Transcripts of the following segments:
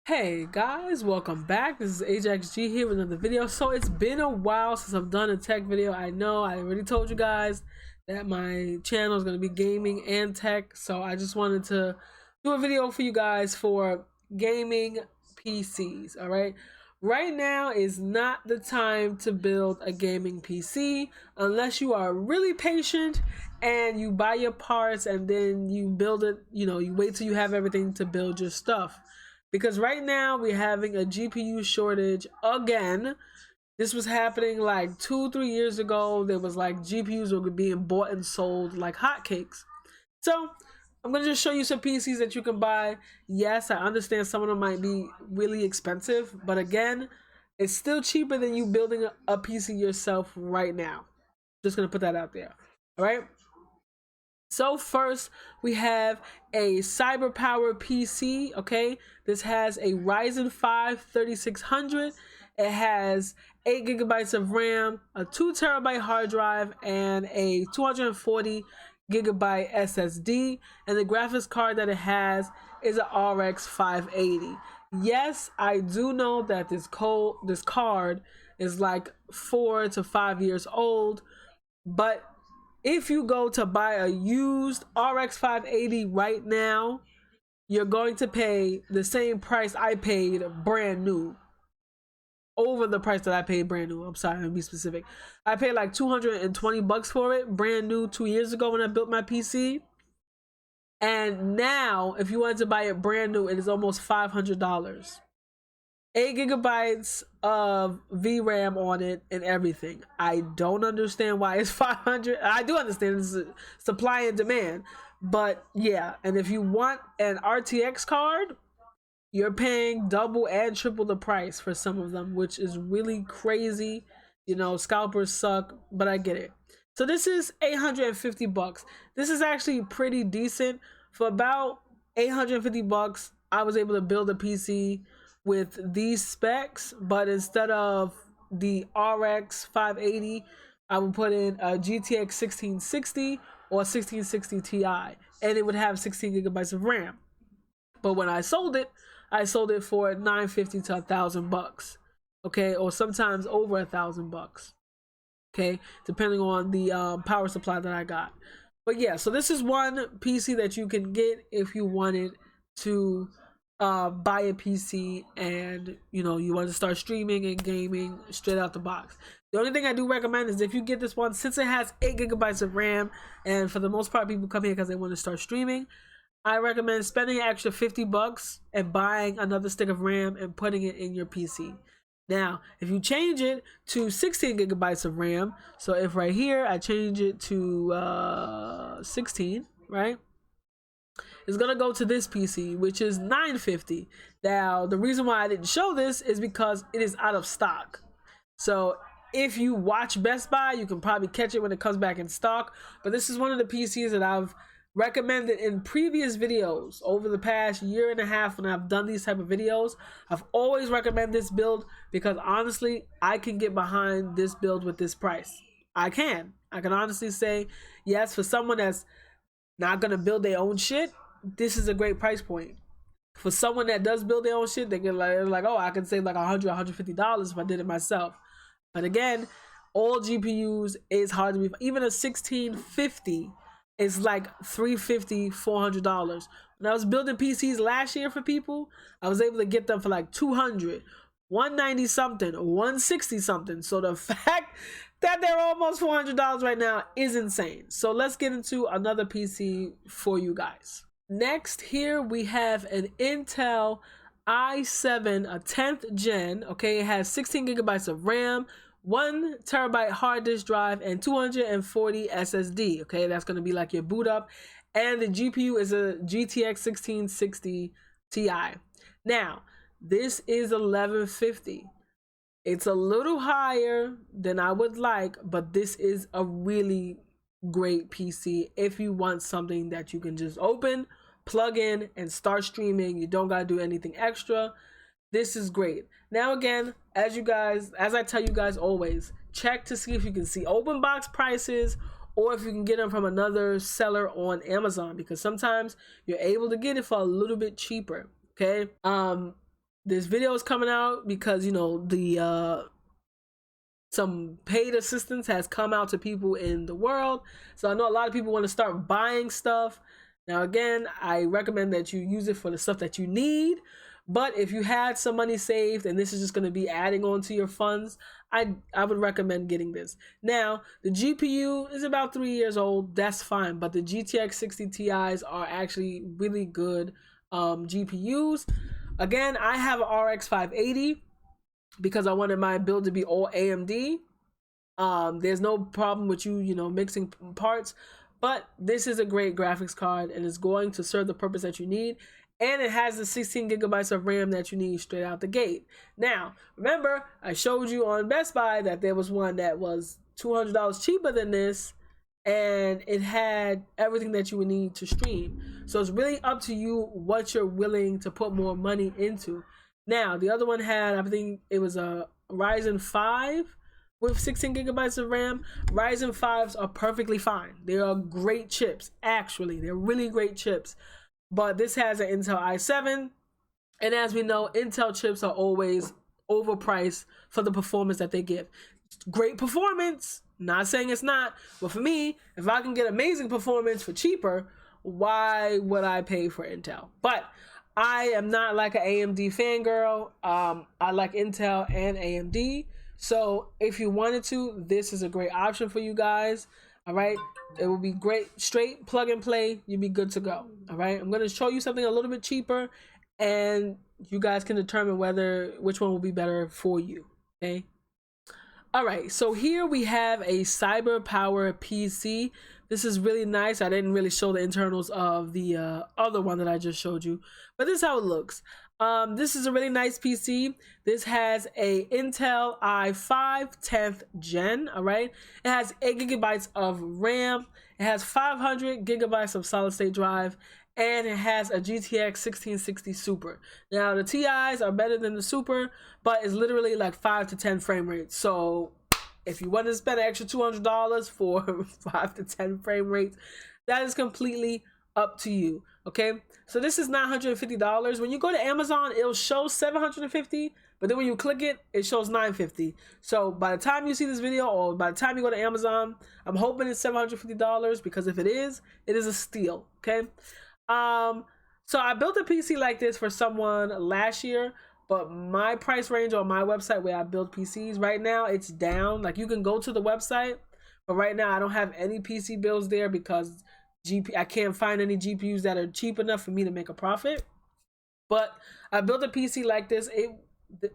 Hey guys, welcome back. This is AjaxG here with another video. So it's been a while since I've done a tech video. I know I already told you guys that my channel is going to be gaming and tech. So I just wanted to do a video for you guys for gaming PCs. All right. Right now is not the time to build a gaming PC unless you are really patient and you buy your parts and then you build it. You wait till you have everything to build your stuff. Because right now we're having a GPU shortage again. This was happening like 2-3 years ago. There was like GPUs were being bought and sold like hotcakes. So I'm gonna just show you some PCs that you can buy. Yes, I understand some of them might be really expensive, but again, it's still cheaper than you building a PC yourself right now. Just gonna put that out there. All right. So first we have a Cyberpower PC, okay? This has a Ryzen 5 3600. It has 8 gigabytes of RAM, a 2 terabyte hard drive, and a 240 gigabyte SSD. And the graphics card that it has is an RX 580. Yes, I do know that this card is like 4 to 5 years old, but if you go to buy a used RX 580 right now, you're going to pay the same price I paid brand new. Over the price that I paid brand new. I'm sorry, to be specific. I paid like 220 bucks for it, brand new 2 years ago when I built my PC. And now, if you wanted to buy it brand new, it is almost $500. 8 gigabytes of VRAM on it and everything. I don't understand why it's 500. I do understand it's supply and demand, but yeah. And if you want an RTX card, you're paying double and triple the price for some of them, which is really crazy. You know, scalpers suck, but I get it. So this is 850 bucks. This is actually pretty decent. For about 850 bucks, I was able to build a PC with these specs, but instead of the RX 580, I would put in a GTX 1660 or 1660 Ti, and it would have 16 gigabytes of RAM. But when I sold it for $950 to $1,000, okay, or sometimes over $1,000, okay, depending on the power supply that I got. But yeah, so this is one PC that you can get if you wanted to buy a PC and you want to start streaming and gaming straight out the box. The only thing I do recommend is if you get this one, since it has 8 gigabytes of RAM, and for the most part people come here because they want to start streaming, I recommend spending an extra 50 bucks and buying another stick of RAM and putting it in your PC. Now, if you change it to 16 gigabytes of RAM, so if right here I change it to 16, right? It's gonna go to this PC, which is $950. Now, the reason why I didn't show this is because it is out of stock. So if you watch Best Buy, you can probably catch it when it comes back in stock. But this is one of the PCs that I've recommended in previous videos over the past year and a half when I've done these type of videos. I've always recommended this build because honestly, I can get behind this build with this price. I can honestly say, yes, for someone that's not gonna build their own shit, this is a great price point. For someone that does build their own shit, they can like, oh, I can save like $100, $150 if I did it myself. But again, all GPUs is hard to be. Even a 1650 is like $350, $400. When I was building PCs last year for people, I was able to get them for like 200, 190 something, 160 something. So the fact that they're almost $400 right now is insane. So let's get into another PC for you guys. Next, here we have an Intel i7, a 10th gen. Okay, it has 16 gigabytes of RAM, 1 terabyte hard disk drive, and 240 SSD. Okay, that's going to be like your boot up. And the GPU is a GTX 1660 Ti. Now, this is $1150. It's a little higher than I would like, but this is a really great PC if you want something that you can just open, plug in, and start streaming. You don't gotta do anything extra. This is great. Now again, as I tell you guys always, check to see if you can see open box prices or if you can get them from another seller on Amazon, because sometimes you're able to get it for a little bit cheaper. Okay, this video is coming out because, you know, the some paid assistance has come out to people in the world. So I know a lot of people want to start buying stuff. Now, again, I recommend that you use it for the stuff that you need. But if you had some money saved and this is just going to be adding on to your funds, I would recommend getting this. Now, the GPU is about 3 years old. That's fine. But the GTX 60 Ti's are actually really good GPUs. Again, I have an RX 580 because I wanted my build to be all AMD. There's no problem with you know, mixing parts. But this is a great graphics card and it's going to serve the purpose that you need. And it has the 16 gigabytes of RAM that you need straight out the gate. Now, remember, I showed you on Best Buy that there was one that was $200 cheaper than this, and it had everything that you would need to stream. So it's really up to you what you're willing to put more money into. Now, the other one had, I think it was a Ryzen 5 with 16 gigabytes of RAM. Ryzen 5s are perfectly fine. They are great chips, actually. They're really great chips. But this has an Intel i7, and as we know, Intel chips are always overpriced for the performance that they give. Great performance, not saying it's not, but for me, if I can get amazing performance for cheaper, why would I pay for Intel? But I am not like an AMD fangirl. I like Intel and AMD. So if you wanted to, this is a great option for you guys. All right, it will be great, straight plug and play. You'll be good to go. All right, I'm going to show you something a little bit cheaper, and you guys can determine which one will be better for you. Okay. All right, so here we have a Cyberpower PC. This is really nice. I didn't really show the internals of the other one that I just showed you, but this is how it looks. This is a really nice PC. This has a Intel i5 10th gen, all right? It has 8 gigabytes of RAM. It has 500 gigabytes of solid state drive, and it has a GTX 1660 Super. Now, the TIs are better than the Super, but it's literally like 5 to 10 frame rates. So if you want to spend an extra $200 for 5 to 10 frame rates, that is completely up to you. Okay, so this is $950. When you go to Amazon, it'll show $750, but then when you click it, it shows $950. So by the time you see this video, or by the time you go to Amazon, I'm hoping it's $750, because if it is a steal. Okay. So I built a PC like this for someone last year, but my price range on my website where I build PCs right now, it's down. Like, you can go to the website, but right now I don't have any PC builds there because I can't find any GPUs that are cheap enough for me to make a profit. But I built a PC like this.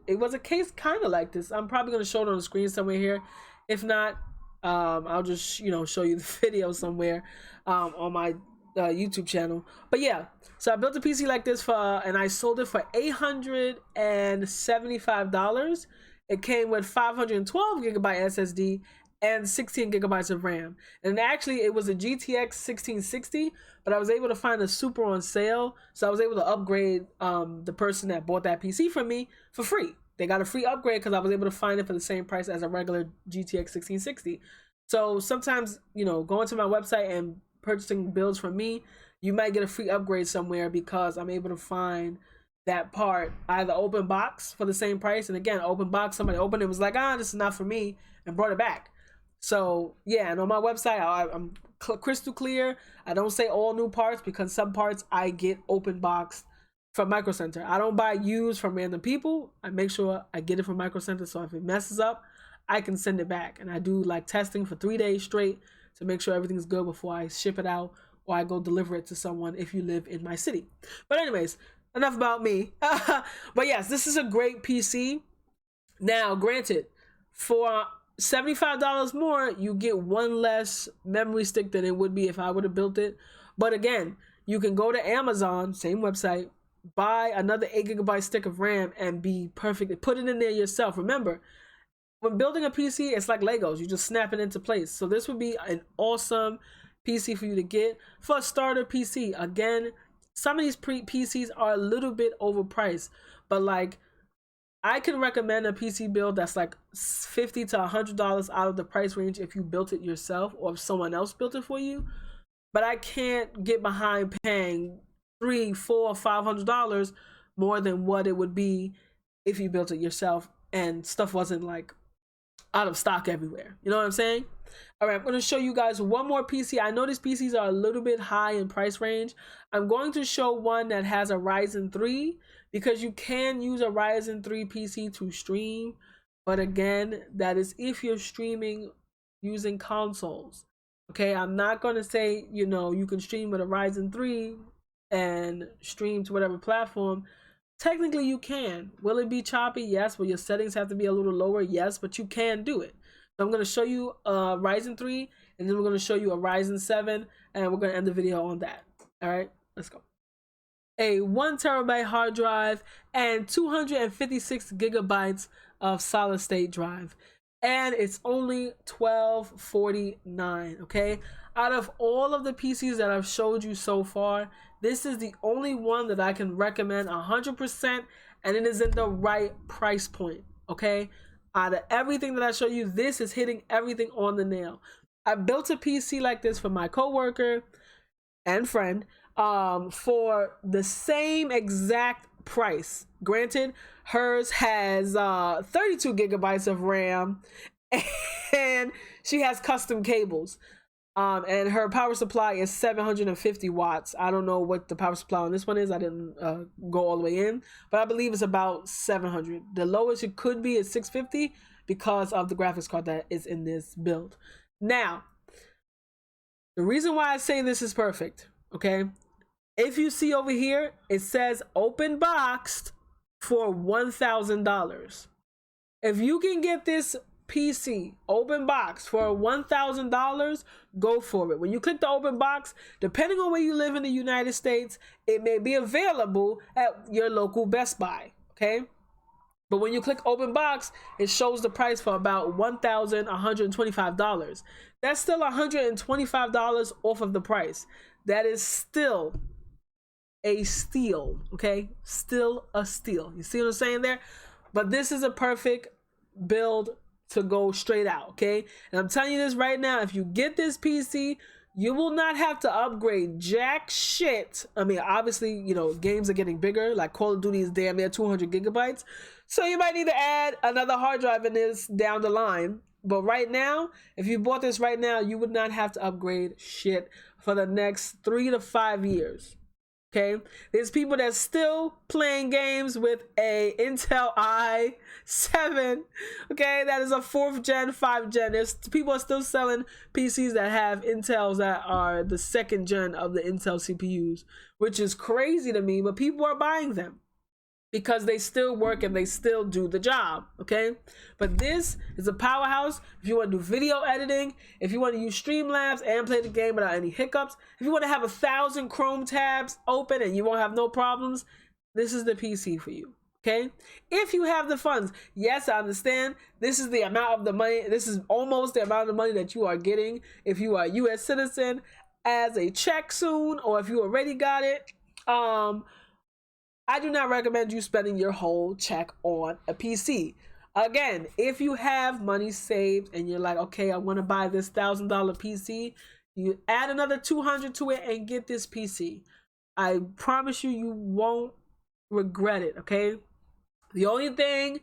It was a case kind of like this. I'm probably going to show it on the screen somewhere here. If not, I'll just, you know, show you the video somewhere on my YouTube channel. But yeah, so I built a PC like this and I sold it for $875. It came with 512 gigabyte SSD and 16 gigabytes of RAM. And actually, it was a GTX 1660, but I was able to find a Super on sale, so I was able to upgrade the person that bought that PC from me for free. They got a free upgrade because I was able to find it for the same price as a regular GTX 1660. So sometimes, you know, going to my website and purchasing builds from me, you might get a free upgrade somewhere because I'm able to find that part either open box for the same price. And again, open box, somebody opened it, was like, this is not for me, and brought it back. So yeah, and on my website, I'm crystal clear. I don't say all new parts because some parts I get open boxed from Micro Center. I don't buy used from random people. I make sure I get it from Micro Center, so if it messes up, I can send it back. And I do like testing for 3 days straight to make sure everything's good before I ship it out or I go deliver it to someone if you live in my city. But anyways, enough about me. But yes, this is a great PC. Now, granted, for $75 more, you get one less memory stick than it would be if I would have built it. But again, you can go to Amazon, same website, buy another 8 gigabyte stick of RAM and be perfect. Put it in there yourself. Remember, when building a PC, it's like Legos. You just snap it into place. So this would be an awesome PC for you to get for a starter PC. Again, some of these PCs are a little bit overpriced, but like, I can recommend a PC build that's like $50 to $100 out of the price range if you built it yourself or if someone else built it for you. But I can't get behind paying $300, $400, $500 more than what it would be if you built it yourself and stuff wasn't like out of stock everywhere. You know what I'm saying? All right, I'm going to show you guys one more PC. I know these PCs are a little bit high in price range. I'm going to show one that has a Ryzen 3 because you can use a Ryzen 3 PC to stream. But again, that is if you're streaming using consoles. Okay, I'm not going to say, you know, you can stream with a Ryzen 3 and stream to whatever platform. Technically, you can. Will it be choppy? Yes. Will your settings have to be a little lower? Yes, but you can do it. So I'm going to show you a Ryzen 3, and then we're going to show you a Ryzen 7, and we're going to end the video on that. All right, let's go. A 1 terabyte hard drive and 256 gigabytes of solid state drive. And it's only $12.49, okay? Out of all of the PCs that I've showed you so far, this is the only one that I can recommend 100%, and it is in the right price point, okay? Out of everything that I show you, this is hitting everything on the nail. I built a PC like this for my coworker and friend for the same exact price. Granted, hers has 32 gigabytes of RAM and she has custom cables. And her power supply is 750 watts. I don't know what the power supply on this one is. I didn't go all the way in, but I believe it's about 700. The lowest it could be is 650 because of the graphics card that is in this build. Now, the reason why I say this is perfect, okay? If you see over here, it says open boxed for $1,000. If you can get this PC open box for $1,000, go for it. When you click the open box, depending on where you live in the United States, it may be available at your local Best Buy, okay? But when you click open box, it shows the price for about $1,125. That's still $125 off of the price. That is still a steal, okay? Still a steal. You see what I'm saying there? But this is a perfect build to go straight out, okay? And I'm telling you this right now, if you get this PC, you will not have to upgrade jack shit. I mean, obviously, you know, games are getting bigger, like Call of Duty is damn near 200 gigabytes. So you might need to add another hard drive in this down the line. But right now, if you bought this right now, you would not have to upgrade shit for the next 3 to 5 years. Okay, there's people that's still playing games with a Intel i7. Okay, that is a 4th gen, 5th gen. There's people are still selling PCs that have Intels that are the 2nd gen of the Intel CPUs, which is crazy to me, but people are buying them because they still work and they still do the job, okay? But this is a powerhouse if you want to do video editing, if you want to use Streamlabs and play the game without any hiccups, if you want to have 1,000 Chrome tabs open and you won't have no problems, this is the PC for you, okay? If you have the funds, yes, I understand, this is the amount of the money, this is almost the amount of money that you are getting if you are a U.S. citizen as a check soon, or if you already got it. I do not recommend you spending your whole check on a PC. Again, if you have money saved and you're like, okay, I want to buy this $1,000 PC, you add another 200 to it and get this PC. I promise you, you won't regret it, okay? The only thing,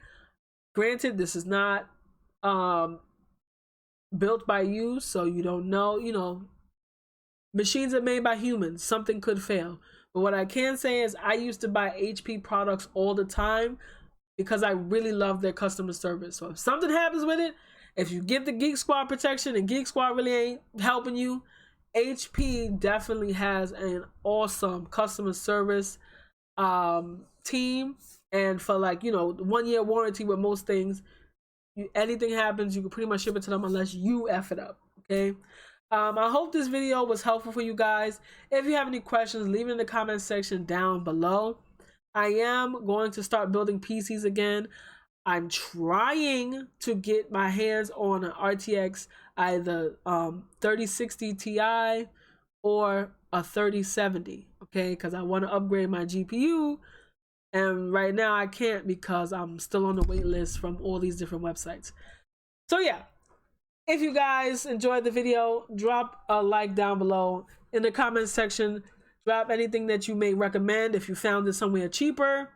granted, this is not built by you, so you don't know, you know, machines are made by humans. Something could fail. But what I can say is I used to buy HP products all the time because I really love their customer service. So if something happens with it, if you get the Geek Squad protection and Geek Squad really ain't helping you, HP definitely has an awesome customer service team. And for like, you know, 1-year warranty with most things, anything happens, you can pretty much ship it to them unless you F it up, okay? I hope this video was helpful for you guys. If you have any questions, leave it in the comment section down below. I am going to start building PCs again. I'm trying to get my hands on an RTX, either 3060 Ti or a 3070, okay? Because I want to upgrade my GPU. And right now I can't because I'm still on the wait list from all these different websites. So yeah. If you guys enjoyed the video, drop a like down below. In the comment section, drop anything that you may recommend if you found it somewhere cheaper.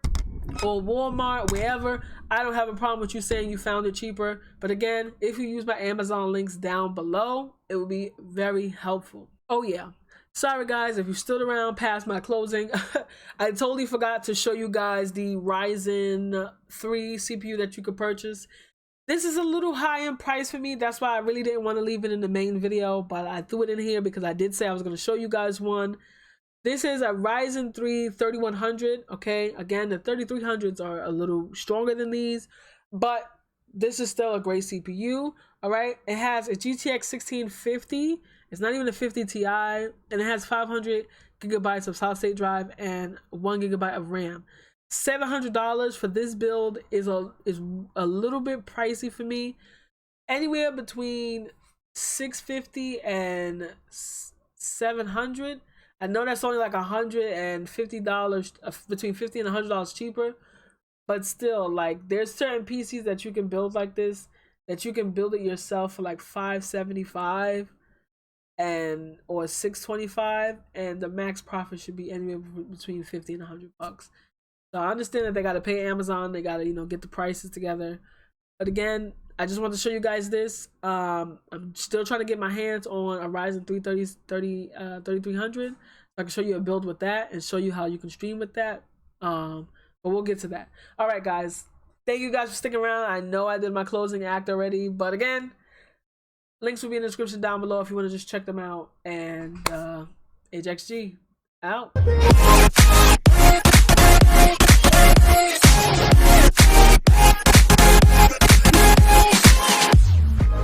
or Walmart, wherever. I don't have a problem with you saying you found it cheaper, but again, if you use my Amazon links down below, it would be very helpful. Oh yeah, sorry guys if you stood around past my closing. I totally forgot to show you guys the Ryzen 3 CPU that you could purchase. This is a little high in price for me. That's why I really didn't want to leave it in the main video, but I threw it in here because I did say I was going to show you guys one. This is a Ryzen 3 3100, okay? Again, the 3300s are a little stronger than these, but this is still a great CPU, all right? It has a GTX 1650. It's not even a 50 Ti, and it has 500 gigabytes of solid state drive and 1 gigabyte of RAM. $700 for this build is a little bit pricey for me. Anywhere between $650 and $700. I know that's only like $150, between $50 and $100 cheaper, but still, like, there's certain PCs that you can build like this, that you can build it yourself for like $575 and or $625, and the max profit should be anywhere between $50 and $100. So I understand that they got to pay Amazon, they got to, you know, get the prices together. But again, I just want to show you guys this. I'm still trying to get my hands on a Ryzen 3 3300. So I can show you a build with that and show you how you can stream with that. But we'll get to that. All right, guys. Thank you guys for sticking around. I know I did my closing act already, but again, links will be in the description down below if you want to just check them out. And HXG out.